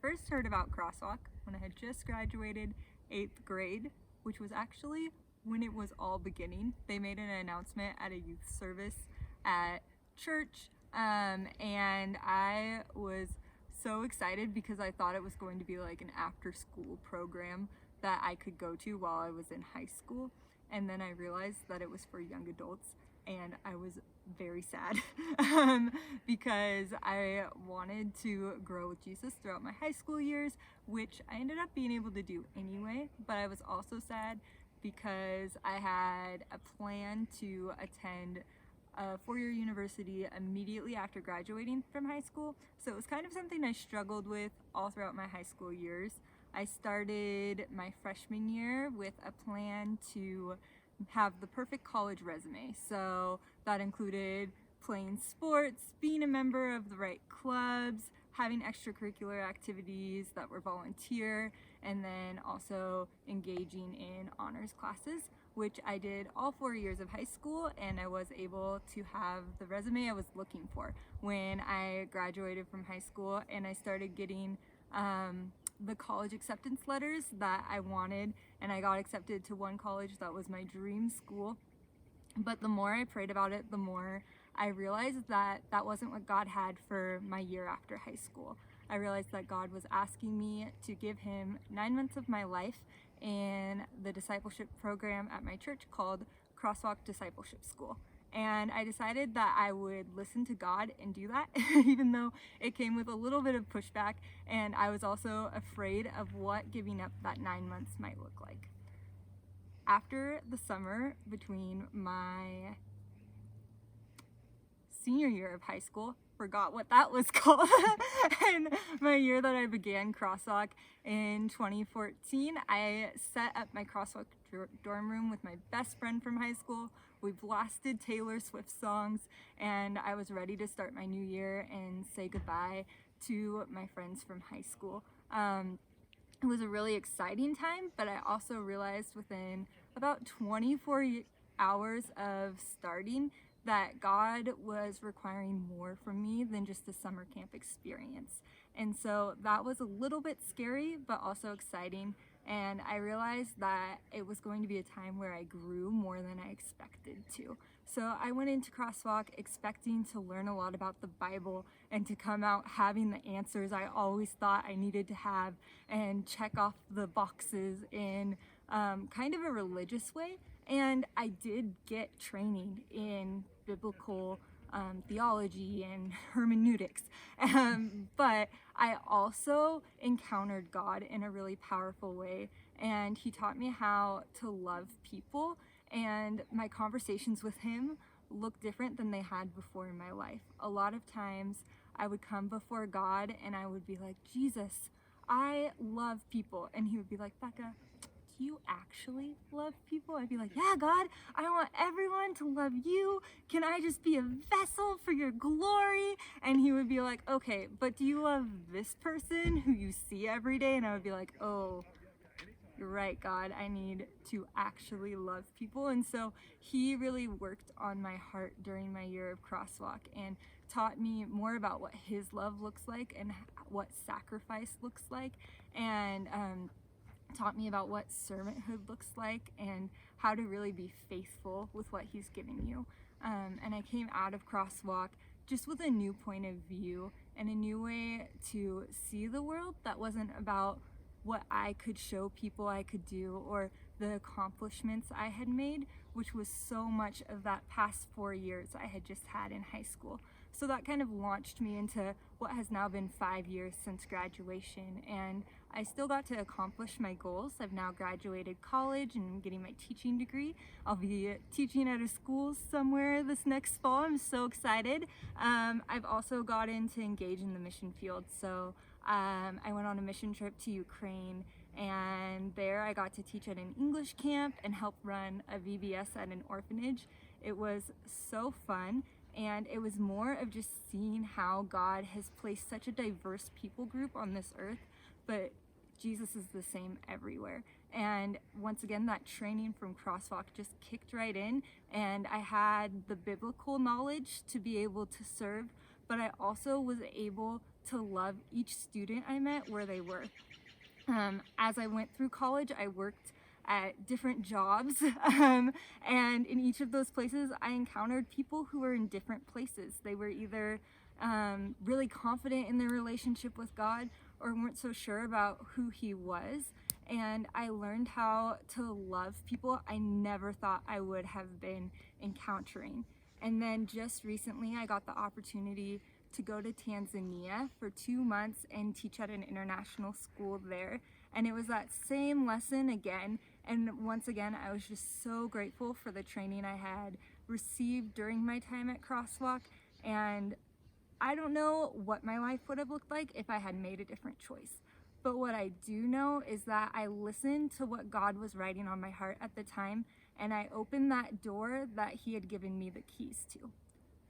first heard about Crosswalk when I had just graduated 8th grade, which was actually when it was all beginning. They made an announcement at a youth service at church, and I was so excited because I thought it was going to be like an after-school program that I could go to while I was in high school. And then I realized that it was for young adults, and I was very sad because I wanted to grow with Jesus throughout my high school years, which I ended up being able to do anyway. But I was also sad because I had a plan to attend a four-year university immediately after graduating from high school. So it was kind of something I struggled with all throughout my high school years. I started my freshman year with a plan to have the perfect college resume. So that included playing sports, being a member of the right clubs, having extracurricular activities that were volunteer, and then also engaging in honors classes, which I did all 4 years of high school, and I was able to have the resume I was looking for when I graduated from high school, and I started getting the college acceptance letters that I wanted, and I got accepted to one college that was my dream school. But the more I prayed about it, the more I realized that that wasn't what God had for my year after high school. I realized that God was asking me to give him 9 months of my life in the discipleship program at my church called Crosswalk Discipleship School. And I decided that I would listen to God and do that, even though it came with a little bit of pushback, and I was also afraid of what giving up that 9 months might look like. After the summer between my senior year of high school, forgot what that was called, and my year that I began Crosswalk in 2014, I set up my Crosswalk dorm room with my best friend from high school. We blasted Taylor Swift songs, and I was ready to start my new year and say goodbye to my friends from high school. It was a really exciting time, but I also realized within about 24 hours of starting that God was requiring more from me than just a summer camp experience. And so that was a little bit scary, but also exciting. And I realized that it was going to be a time where I grew more than I expected to. So I went into Crosswalk expecting to learn a lot about the Bible and to come out having the answers I always thought I needed to have and check off the boxes in kind of a religious way. And I did get training in biblical theology and hermeneutics, but I also encountered God in a really powerful way, and he taught me how to love people, and my conversations with him looked different than they had before in my life. A lot of times I would come before God and I would be like, Jesus, I love people, and he would be like, Becca, do you actually love people? I'd be like, yeah, God, I want everyone to love you. Can I just be a vessel for your glory? And he would be like, okay, but do you love this person who you see every day? And I would be like, oh, you're right, God, I need to actually love people. And so he really worked on my heart during my year of Crosswalk and taught me more about what his love looks like and what sacrifice looks like, and taught me about what servanthood looks like and how to really be faithful with what he's given you. And I came out of Crosswalk just with a new point of view and a new way to see the world that wasn't about what I could show people I could do or the accomplishments I had made, which was so much of that past 4 years I had just had in high school. So that kind of launched me into what has now been 5 years since graduation, and I still got to accomplish my goals. I've now graduated college and getting my teaching degree. I'll be teaching at a school somewhere this next fall. I'm so excited. I've also gotten to engage in the mission field. So I went on a mission trip to Ukraine, and there I got to teach at an English camp and help run a VBS at an orphanage. It was so fun. And it was more of just seeing how God has placed such a diverse people group on this earth, but Jesus is the same everywhere. And once again, that training from Crosswalk just kicked right in, and I had the biblical knowledge to be able to serve, but I also was able to love each student I met where they were. As I went through college, I worked at different jobs, and in each of those places, I encountered people who were in different places. They were either really confident in their relationship with God or weren't so sure about who He was. And I learned how to love people I never thought I would have been encountering. And then just recently, I got the opportunity to go to Tanzania for 2 months and teach at an international school there. And it was that same lesson again. And once again, I was just so grateful for the training I had received during my time at Crosswalk. And I don't know what my life would have looked like if I had made a different choice. But what I do know is that I listened to what God was writing on my heart at the time, and I opened that door that He had given me the keys to.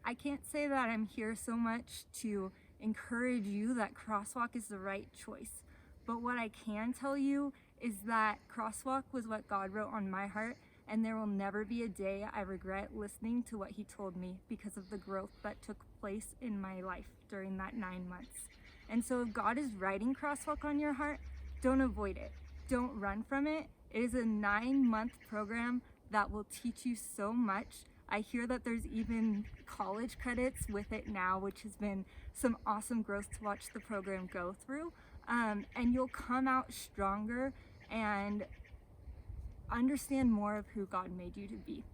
I can't say that I'm here so much to encourage you that Crosswalk is the right choice. But what I can tell you is that Crosswalk was what God wrote on my heart, and there will never be a day I regret listening to what He told me because of the growth that took place in my life during that 9 months. And so if God is writing Crosswalk on your heart, don't avoid it. Don't run from it. It is a 9-month program that will teach you so much. I hear that there's even college credits with it now, which has been some awesome growth to watch the program go through. And you'll come out stronger and understand more of who God made you to be.